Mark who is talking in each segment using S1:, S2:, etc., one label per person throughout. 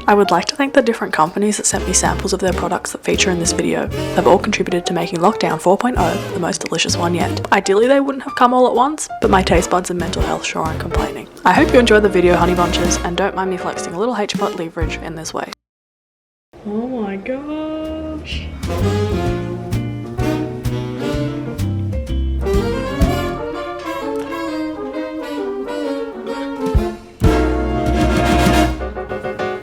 S1: I would like to thank the different companies that sent me samples of their products that feature in this video. They've all contributed to making Lockdown 4.0 the most delicious one yet. Ideally they wouldn't have come all at once, but my taste buds and mental health sure aren't complaining. I hope you enjoyed the video, honey bunches, and don't mind me flexing a little HBOT leverage in this way. Oh my gosh.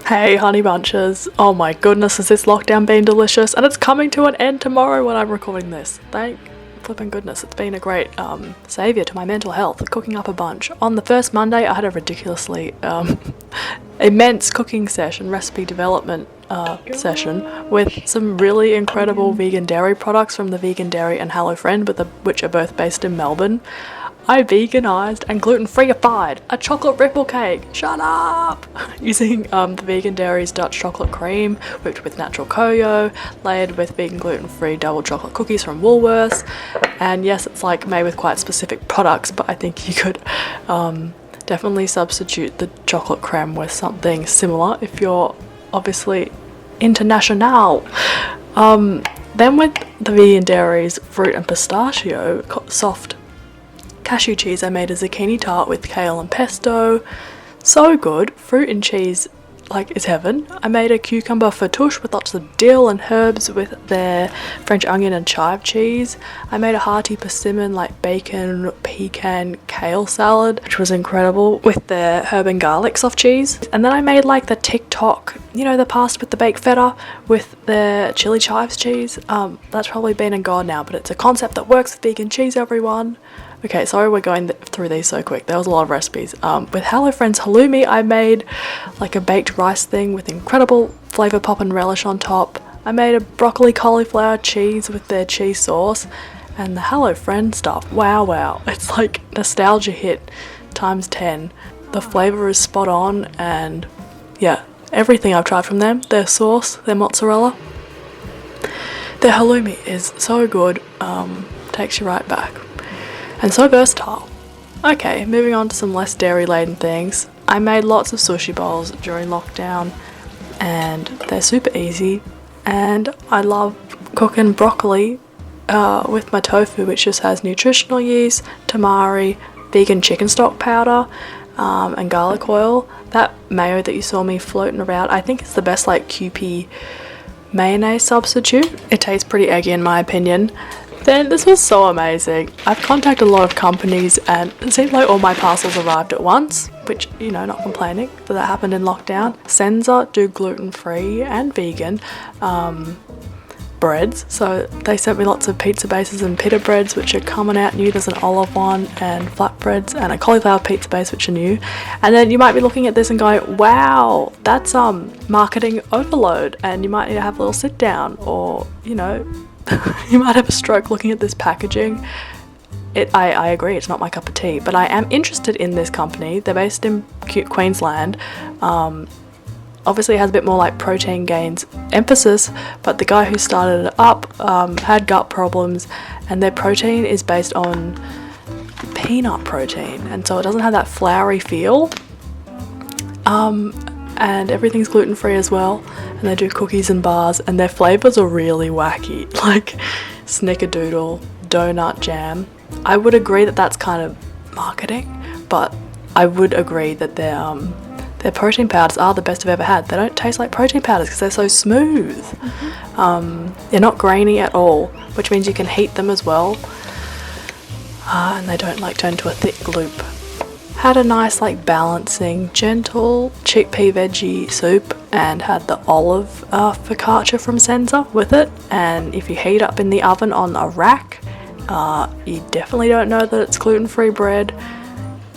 S1: Hey honey bunches, oh my goodness has this lockdown been delicious, and it's coming to an end tomorrow when I'm recording this. Thank flipping goodness, it's been a great saviour to my mental health, cooking up a bunch. On the first Monday I had a ridiculously immense cooking session, recipe development session with some really incredible vegan dairy products from the Vegan Dairy and Hello Friend, which are both based in Melbourne. I veganised and gluten-free-ified a chocolate ripple cake, shut up, using the Vegan Dairy's Dutch chocolate cream, whipped with natural cocoa, layered with vegan gluten-free double chocolate cookies from Woolworths. And yes, it's like made with quite specific products, but I think you could definitely substitute the chocolate creme with something similar if you're obviously international. Then with the Vegan Dairy's fruit and pistachio soft cashew cheese, I made a zucchini tart with kale and pesto. So good. Fruit and cheese like is heaven. I made a cucumber fattoush with lots of dill and herbs with their French onion and chive cheese. I made a hearty persimmon like bacon, pecan, kale salad, which was incredible, with their herb and garlic soft cheese. And then I made like the TikTok, you know, the pasta with the baked feta with their chili chives cheese. That's probably been and gone now, but it's a concept that works with vegan cheese, everyone. Okay, sorry we're going through these so quick. There was a lot of recipes. With Hello Friend's halloumi, I made like a baked rice thing with incredible flavour pop and relish on top. I made a broccoli cauliflower cheese with their cheese sauce, and the Hello Friend stuff. Wow. It's like nostalgia hit times 10. The flavour is spot on, and yeah, everything I've tried from them, their sauce, their mozzarella, their halloumi is so good, takes you right back. And so versatile. Okay, moving on to some less dairy laden things. I made lots of sushi bowls during lockdown, and they're super easy, and I love cooking broccoli with my tofu, which just has nutritional yeast, tamari, vegan chicken stock powder, and garlic oil. That mayo that you saw me floating around, I think it's the best like Kewpie mayonnaise substitute. It tastes pretty eggy in my opinion. Then this was so amazing. I've contacted a lot of companies and it seems like all my parcels arrived at once, which, you know, not complaining that happened in lockdown. Senza do gluten-free and vegan breads, so they sent me lots of pizza bases and pita breads, which are coming out new. There's an olive one, and flatbreads, and a cauliflower pizza base, which are new. And then you might be looking at this and going, wow, that's marketing overload, and you might need to have a little sit down, or, you know, you might have a stroke looking at this packaging. I agree, it's not my cup of tea, but I am interested in this company. They're based in Queensland. Obviously it has a bit more like protein gains emphasis, but the guy who started it up had gut problems, and their protein is based on peanut protein, and so it doesn't have that floury feel. And everything's gluten-free as well, and they do cookies and bars, and their flavours are really wacky, like snickerdoodle, donut jam. I would agree that that's kind of marketing, but I would agree that their protein powders are the best I've ever had. They don't taste like protein powders because they're so smooth. They're not grainy at all, which means you can heat them as well, and they don't like turn to a thick loop. Had a nice like balancing gentle chickpea veggie soup, and had the olive focaccia from Senza with it. And if you heat up in the oven on a rack, you definitely don't know that it's gluten-free bread.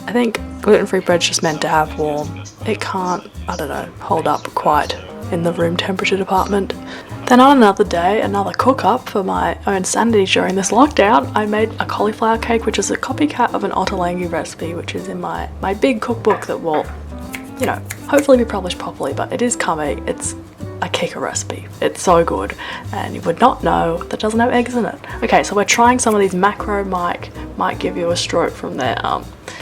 S1: I think gluten-free bread's just meant to have warm. It can't, I don't know, hold up quite in the room temperature department. Then on another day, another cook-up for my own sanity during this lockdown, I made a cauliflower cake, which is a copycat of an ottolenghi recipe, which is in my big cookbook that will, you know, hopefully be published properly, but it is coming. It's a kicker recipe. It's so good, and you would not know that doesn't have eggs in it. Okay, so we're trying some of these macro might give you a stroke from their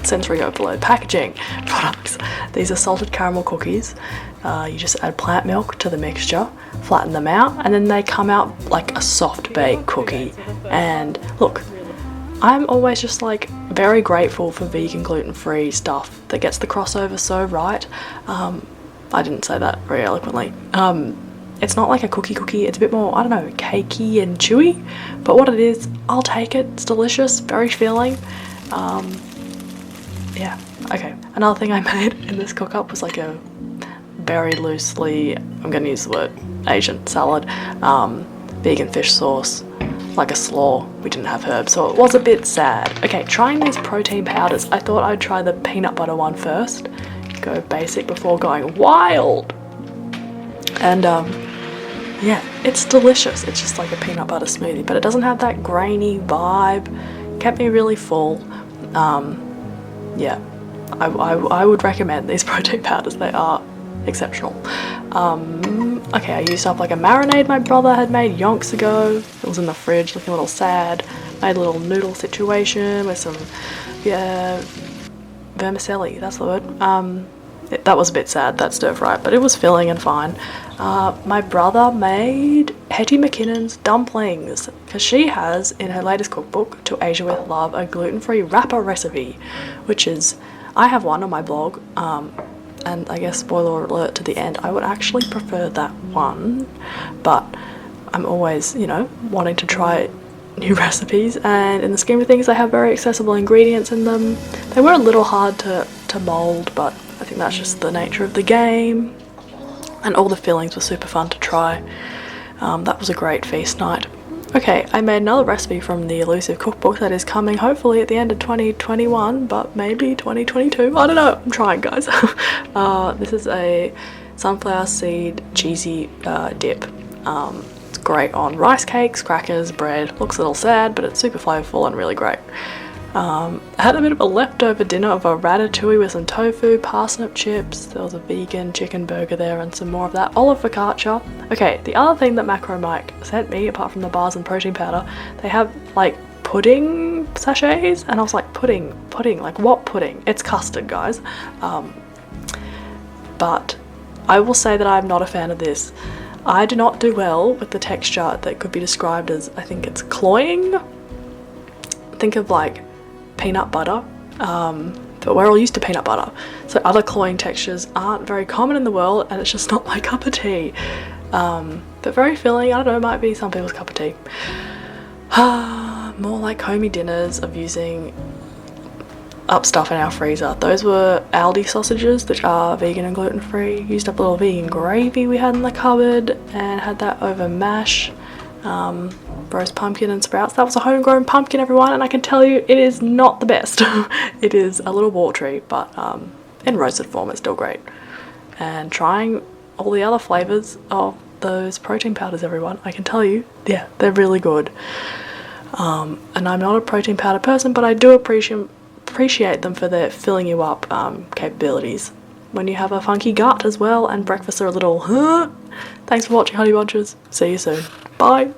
S1: sensory overload. Packaging products. These are salted caramel cookies. You just add plant milk to the mixture, flatten them out, and then they come out like a soft baked cookie. And look, I'm always just like very grateful for vegan gluten-free stuff that gets the crossover so right. I didn't say that very eloquently. It's not like a cookie, it's a bit more, I don't know, cakey and chewy, but what it is, I'll take it. It's delicious, very filling. Yeah, okay. Another thing I made in this cook-up was like a very loosely, I'm gonna use the word Asian salad, vegan fish sauce, like a slaw. We didn't have herbs, so it was a bit sad. Okay, trying these protein powders. I thought I'd try the peanut butter one first, go basic before going wild. And yeah, it's delicious. It's just like a peanut butter smoothie, but it doesn't have that grainy vibe. Kept me really full. Yeah, I would recommend these protein powders. They are exceptional. Okay, I used up like a marinade my brother had made yonks ago. It was in the fridge, looking a little sad. Made a little noodle situation with some, yeah, vermicelli, that's the word. That was a bit sad, that stir fry, but it was filling and fine. My brother made Hetty Mckinnon's dumplings, because she has, in her latest cookbook, To Asia With Love, a gluten-free wrapper recipe, which is, I have one on my blog, and I guess spoiler alert to the end, I would actually prefer that one, but I'm always, you know, wanting to try new recipes, and in the scheme of things they have very accessible ingredients in them. They were a little hard to mould, but I think that's just the nature of the game, and all the fillings were super fun to try. That was a great feast night. Okay, I made another recipe from the elusive cookbook that is coming hopefully at the end of 2021, but maybe 2022, I don't know, I'm trying guys. This is a sunflower seed cheesy dip. It's great on rice cakes, crackers, bread. Looks a little sad, but it's super flavorful and really great. I had a bit of a leftover dinner of a ratatouille with some tofu, parsnip chips, there was a vegan chicken burger there and some more of that, olive focaccia. Okay, the other thing that Macro Mike sent me, apart from the bars and protein powder, they have like pudding sachets, and I was like, pudding, like what pudding? It's custard, guys. But I will say that I'm not a fan of this. I do not do well with the texture that could be described as, I think it's cloying. Think of like peanut butter, but we're all used to peanut butter, so other cloying textures aren't very common in the world, and it's just not my cup of tea. But very filling, I don't know, might be some people's cup of tea. More like homey dinners of using up stuff in our freezer. Those were Aldi sausages, which are vegan and gluten-free. Used up a little vegan gravy we had in the cupboard and had that over mash. Roast pumpkin and sprouts. That was a homegrown pumpkin, everyone, and I can tell you it is not the best. It is a little watery, but in roasted form it's still great. And trying all the other flavours of those protein powders, everyone, I can tell you, yeah, they're really good. And I'm not a protein powder person, but I do appreciate them for their filling you up capabilities when you have a funky gut as well, and breakfasts are a little, Thanks for watching, honey bunches. See you soon. Bye.